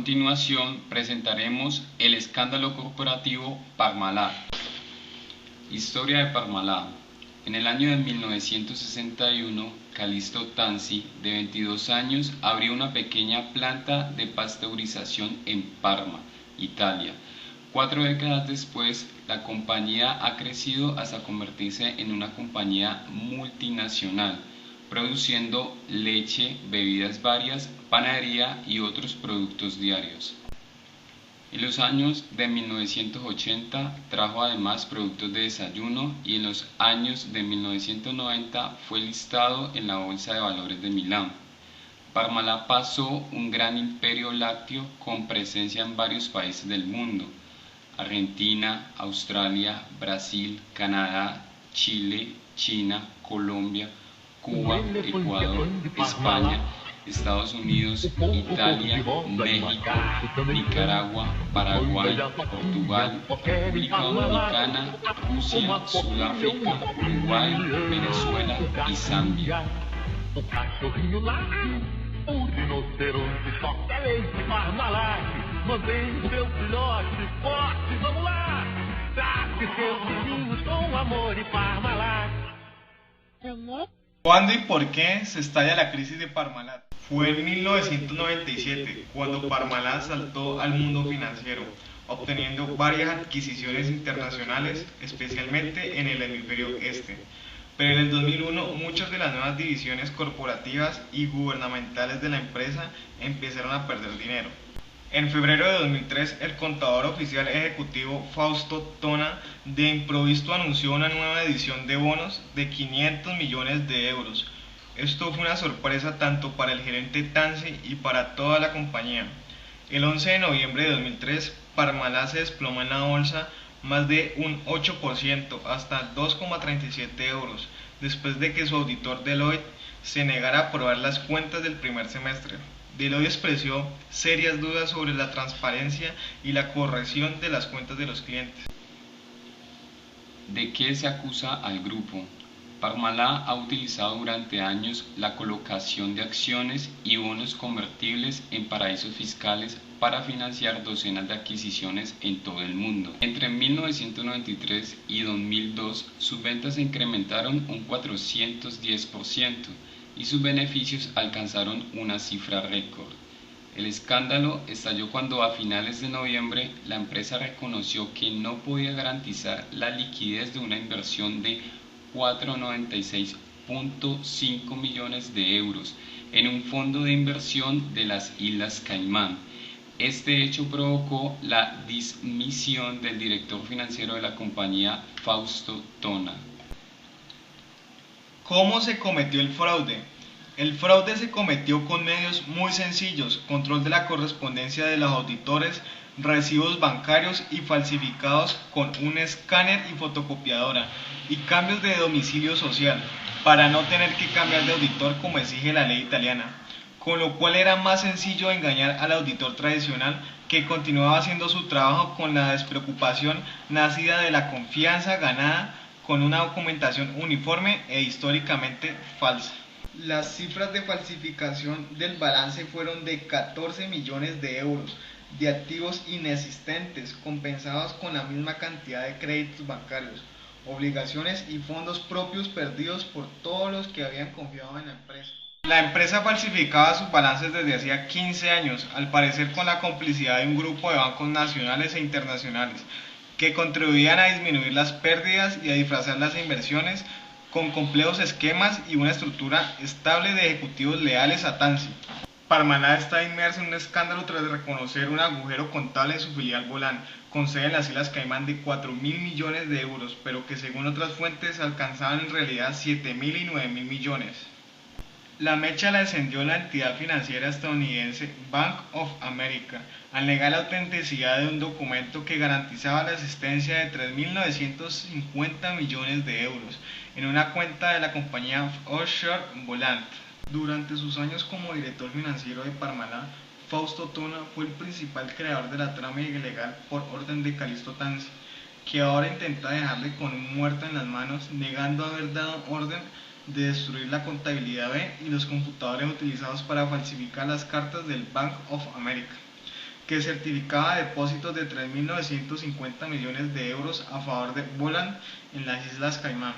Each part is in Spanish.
continuación presentaremos el escándalo corporativo Parmalat. Historia de Parmalat. En el año de 1961, Calixto Tanzi, de 22 años, abrió una pequeña planta de pasteurización en Parma, Italia. 4 décadas después, la compañía ha crecido hasta convertirse en una compañía multinacional, produciendo leche, bebidas varias, panadería y otros productos diarios. En los años de 1980 trajo además productos de desayuno y en los años de 1990 fue listado en la Bolsa de Valores de Milán. Parmalat pasó un gran imperio lácteo con presencia en varios países del mundo: Argentina, Australia, Brasil, Canadá, Chile, China, Colombia, Cuba, Ecuador, España, Estados Unidos, Italia, México, Nicaragua, Paraguay, Portugal, República Dominicana, Rusia, Sudáfrica, Uruguay, Venezuela y Zambia. O rinoceronte só quer leite Parmalat. Mantém seu filhote forte, vamos lá. Trate seus filhinhos com amor e Parmalat. ¿Cuándo y por qué se estalla la crisis de Parmalat? Fue en 1997, cuando Parmalat saltó al mundo financiero, obteniendo varias adquisiciones internacionales, especialmente en el hemisferio este. Pero en el 2001 muchas de las nuevas divisiones corporativas y gubernamentales de la empresa empezaron a perder dinero. En febrero de 2003, el contador oficial ejecutivo Fausto Tona de improviso anunció una nueva edición de bonos de 500 millones de euros. Esto fue una sorpresa tanto para el gerente Tanzi y para toda la compañía. El 11 de noviembre de 2003, Parmalat se desplomó en la bolsa más de un 8%, hasta 2,37 euros, después de que su auditor Deloitte se negara a aprobar las cuentas del primer semestre. Deloitte expresó serias dudas sobre la transparencia y la corrección de las cuentas de los clientes. ¿De qué se acusa al grupo? Parmalat ha utilizado durante años la colocación de acciones y bonos convertibles en paraísos fiscales para financiar docenas de adquisiciones en todo el mundo. Entre 1993 y 2002, sus ventas se incrementaron un 410% y sus beneficios alcanzaron una cifra récord. El escándalo estalló cuando a finales de noviembre la empresa reconoció que no podía garantizar la liquidez de una inversión de 496.5 millones de euros en un fondo de inversión de las Islas Caimán. Este hecho provocó la dimisión del director financiero de la compañía, Fausto Tona. ¿Cómo se cometió el fraude? El fraude se cometió con medios muy sencillos: control de la correspondencia de los auditores, recibos bancarios y falsificados con un escáner y fotocopiadora, y cambios de domicilio social, para no tener que cambiar de auditor como exige la ley italiana, con lo cual era más sencillo engañar al auditor tradicional, que continuaba haciendo su trabajo con la despreocupación nacida de la confianza ganada con una documentación uniforme e históricamente falsa. Las cifras de falsificación del balance fueron de 14 millones de euros de activos inexistentes, compensados con la misma cantidad de créditos bancarios, obligaciones y fondos propios perdidos por todos los que habían confiado en la empresa. La empresa falsificaba sus balances desde hacía 15 años, al parecer con la complicidad de un grupo de bancos nacionales e internacionales, que contribuían a disminuir las pérdidas y a disfrazar las inversiones con complejos esquemas y una estructura estable de ejecutivos leales a Tanzi. Parmalat está inmerso en un escándalo tras reconocer un agujero contable en su filial Volán, con sede en las Islas Caimán, de 4.000 millones de euros, pero que según otras fuentes alcanzaban en realidad 7.000 y 9.000 millones. La mecha la encendió la entidad financiera estadounidense Bank of America, al negar la autenticidad de un documento que garantizaba la existencia de 3.950 millones de euros en una cuenta de la compañía offshore Volant. Durante sus años como director financiero de Parmalat, Fausto Tona fue el principal creador de la trama ilegal por orden de Calixto Tanzi, que ahora intenta dejarle con un muerto en las manos, negando haber dado orden de destruir la contabilidad B y los computadores utilizados para falsificar las cartas del Bank of America. que certificaba depósitos de 3.950 millones de euros a favor de Boland en las Islas Caimán.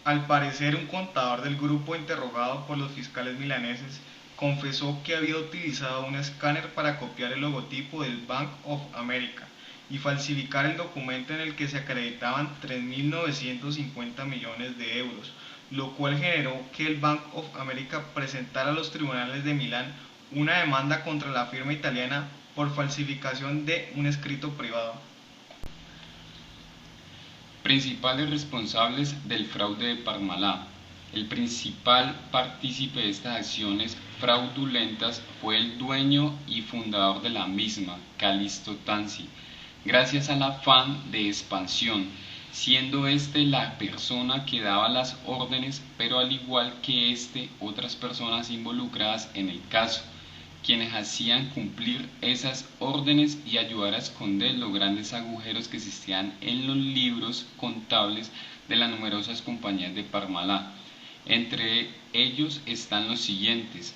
Al parecer, un contador del grupo interrogado por los fiscales milaneses confesó que había utilizado un escáner para copiar el logotipo del Bank of America y falsificar el documento en el que se acreditaban 3.950 millones de euros, lo cual generó que el Bank of America presentara a los tribunales de Milán una demanda contra la firma italiana por falsificación de un escrito privado. Principales responsables del fraude de Parmalat. El principal partícipe de estas acciones fraudulentas fue el dueño y fundador de la misma, Calixto Tanzi, gracias al afán de expansión, siendo éste la persona que daba las órdenes, pero al igual que éste, otras personas involucradas en el caso, quienes hacían cumplir esas órdenes y ayudar a esconder los grandes agujeros que existían en los libros contables de las numerosas compañías de Parmalat. Entre ellos están los siguientes: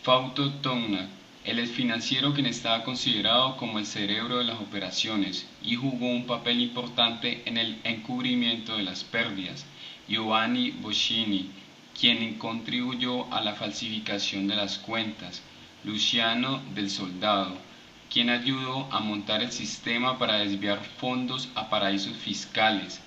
Fausto Tonna, el exfinanciero quien estaba considerado como el cerebro de las operaciones y jugó un papel importante en el encubrimiento de las pérdidas; Giovanni Bocchini, quien contribuyó a la falsificación de las cuentas; Luciano del Soldado, quien ayudó a montar el sistema para desviar fondos a paraísos fiscales;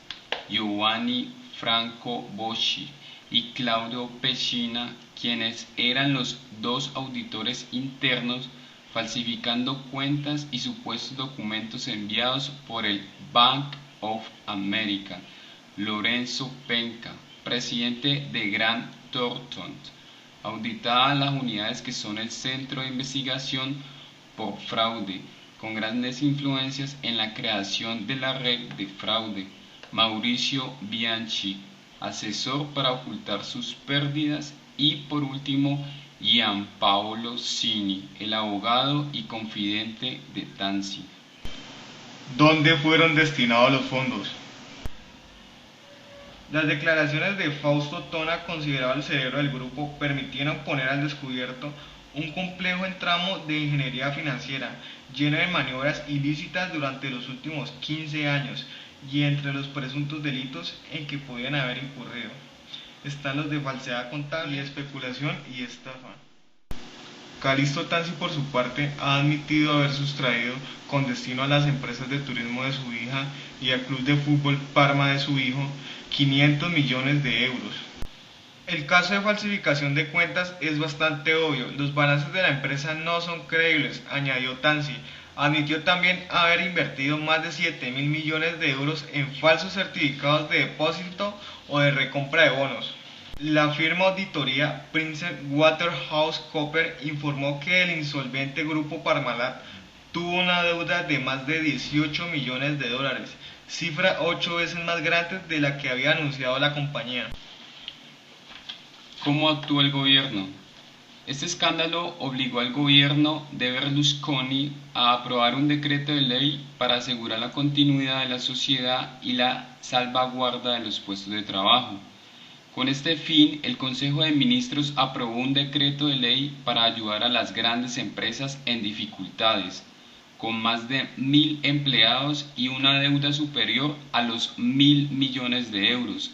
Giovanni Franco Boschi y Claudio Pescina, quienes eran los dos auditores internos, falsificando cuentas y supuestos documentos enviados por el Bank of America; Lorenzo Penca, presidente de Grant Thornton, auditaba las unidades que son el centro de investigación por fraude, con grandes influencias en la creación de la red de fraude; Mauricio Bianchi, asesor para ocultar sus pérdidas; y por último, Gianpaolo Cini, el abogado y confidente de Tanzi. ¿Dónde fueron destinados los fondos? Las declaraciones de Fausto Tonna, considerado el cerebro del grupo, permitieron poner al descubierto un complejo entramo de ingeniería financiera, lleno de maniobras ilícitas durante los últimos 15 años, y entre los presuntos delitos en que podían haber incurrido están los de falsedad contable, especulación y estafa. Calixto Tanzi, por su parte, ha admitido haber sustraído, con destino a las empresas de turismo de su hija y al club de fútbol Parma de su hijo, 500 millones de euros. El caso de falsificación de cuentas es bastante obvio. Los balances de la empresa no son creíbles, añadió Tanzi. Admitió también haber invertido más de 7.000 millones de euros en falsos certificados de depósito o de recompra de bonos. La firma auditoría PricewaterhouseCoopers informó que el insolvente grupo Parmalat tuvo una deuda de más de 18 millones de dólares, cifra 8 veces más grande de la que había anunciado la compañía. ¿Cómo actuó el gobierno? Este escándalo obligó al gobierno de Berlusconi a aprobar un decreto de ley para asegurar la continuidad de la sociedad y la salvaguarda de los puestos de trabajo. Con este fin, el Consejo de Ministros aprobó un decreto de ley para ayudar a las grandes empresas en dificultades, con más de 1.000 empleados y una deuda superior a los 1.000 millones de euros,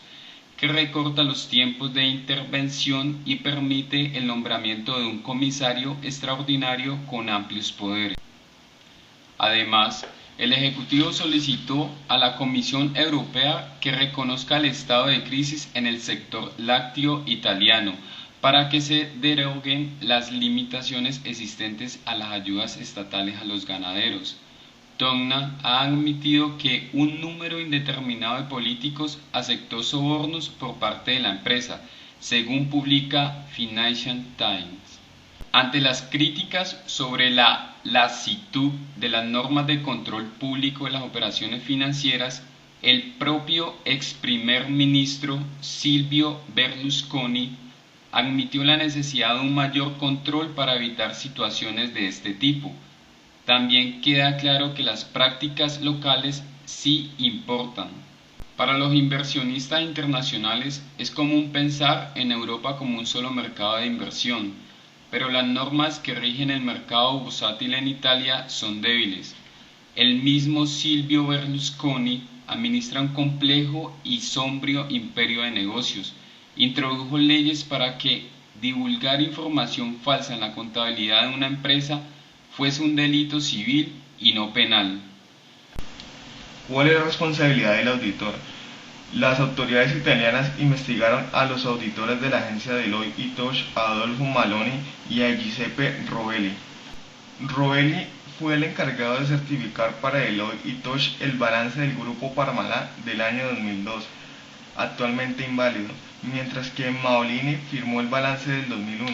que recorta los tiempos de intervención y permite el nombramiento de un comisario extraordinario con amplios poderes. Además, el Ejecutivo solicitó a la Comisión Europea que reconozca el estado de crisis en el sector lácteo italiano para que se deroguen las limitaciones existentes a las ayudas estatales a los ganaderos. Tonna ha admitido que un número indeterminado de políticos aceptó sobornos por parte de la empresa, según publica Financial Times. Ante las críticas sobre la laxitud de las normas de control público de las operaciones financieras, el propio ex primer ministro Silvio Berlusconi admitió la necesidad de un mayor control para evitar situaciones de este tipo. También queda claro que las prácticas locales sí importan. Para los inversionistas internacionales es común pensar en Europa como un solo mercado de inversión. pero las normas que rigen el mercado bursátil en Italia son débiles. El mismo Silvio Berlusconi administra un complejo y sombrío imperio de negocios. Introdujo leyes para que divulgar información falsa en la contabilidad de una empresa fuese un delito civil y no penal. ¿Cuál es la responsabilidad del auditor? Las autoridades italianas investigaron a los auditores de la agencia Deloitte & Touche, a Adolfo Maloni y a Giuseppe Robelli. Robelli fue el encargado de certificar para Deloitte & Touche el balance del grupo Parmalat del año 2002, actualmente inválido, mientras que Maloni firmó el balance del 2001.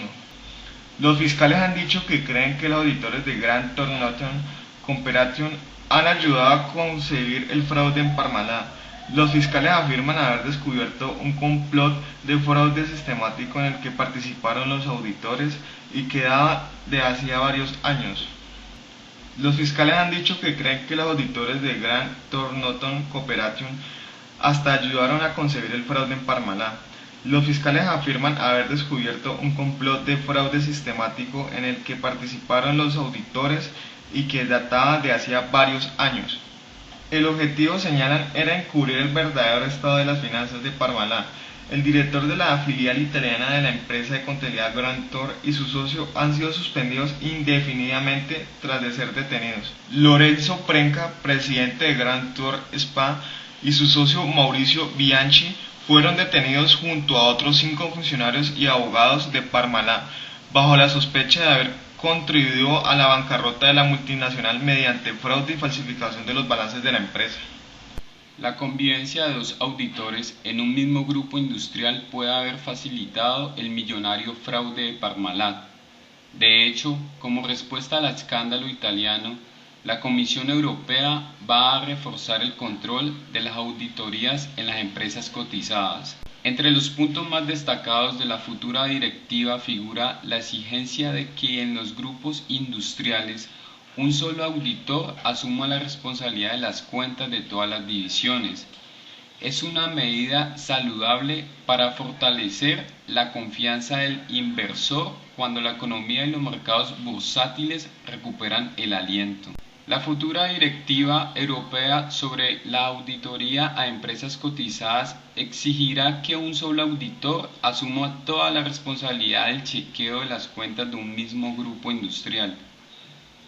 Los fiscales han dicho que creen que los auditores de Grant Thornton Corporation han ayudado a concebir el fraude en Parmalat. Los fiscales afirman haber descubierto un complot de fraude sistemático en el que participaron los auditores y que data de hacía varios años. Los fiscales han dicho que creen que los auditores de Grant Thornton Corporation hasta ayudaron a concebir el fraude en Parmalat. Los fiscales afirman haber descubierto un complot de fraude sistemático en el que participaron los auditores y que databa de hacía varios años. El objetivo, señalan, era encubrir el verdadero estado de las finanzas de Parmalat. El director de la filial italiana de la empresa de contabilidad Grant Thor y su socio han sido suspendidos indefinidamente tras de ser detenidos. Lorenzo Prenca, presidente de Grant Thor SpA, y su socio Mauricio Bianchi fueron detenidos junto a otros 5 funcionarios y abogados de Parmalat, bajo la sospecha de haber contribuyó a la bancarrota de la multinacional mediante fraude y falsificación de los balances de la empresa. La convivencia de 2 auditores en un mismo grupo industrial puede haber facilitado el millonario fraude de Parmalat. De hecho, como respuesta al escándalo italiano, la Comisión Europea va a reforzar el control de las auditorías en las empresas cotizadas. Entre los puntos más destacados de la futura directiva figura la exigencia de que en los grupos industriales un solo auditor asuma la responsabilidad de las cuentas de todas las divisiones. Es una medida saludable para fortalecer la confianza del inversor cuando la economía y los mercados bursátiles recuperan el aliento. La futura directiva europea sobre la auditoría a empresas cotizadas exigirá que un solo auditor asuma toda la responsabilidad del chequeo de las cuentas de un mismo grupo industrial.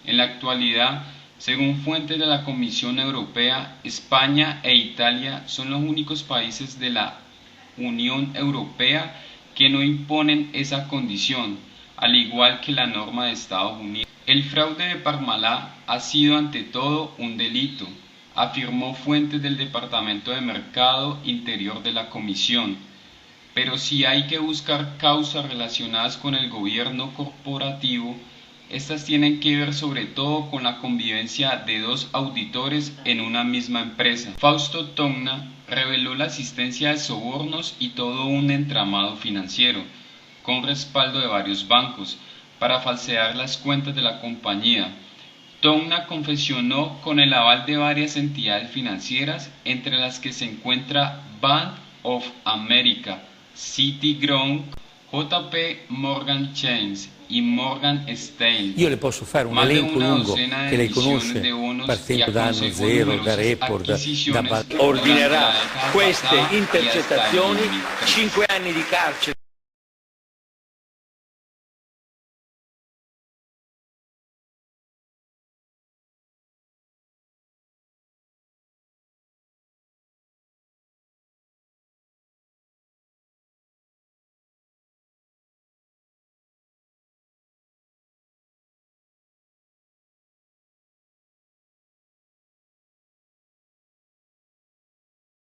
En la actualidad, según fuentes de la Comisión Europea, España e Italia son los únicos países de la Unión Europea que no imponen esa condición, al igual que la norma de Estados Unidos. El fraude de Parmalat ha sido ante todo un delito, afirmó fuentes del Departamento de Mercado Interior de la Comisión, pero si hay que buscar causas relacionadas con el gobierno corporativo, estas tienen que ver sobre todo con la convivencia de 2 auditores en una misma empresa. Fausto Togna reveló la existencia de sobornos y todo un entramado financiero, con respaldo de varios bancos, para falsear las cuentas de la compañía. Togna confesionó con el aval de varias entidades financieras, entre las que se encuentra Bank of America, Citigroup, JP Morgan Chase y Morgan Stanley. Io le posso fare un elenco lungo che lei conosce, partendo da anno zero, da report, da... Ordinerà queste intercettazioni 5 anni di carcere.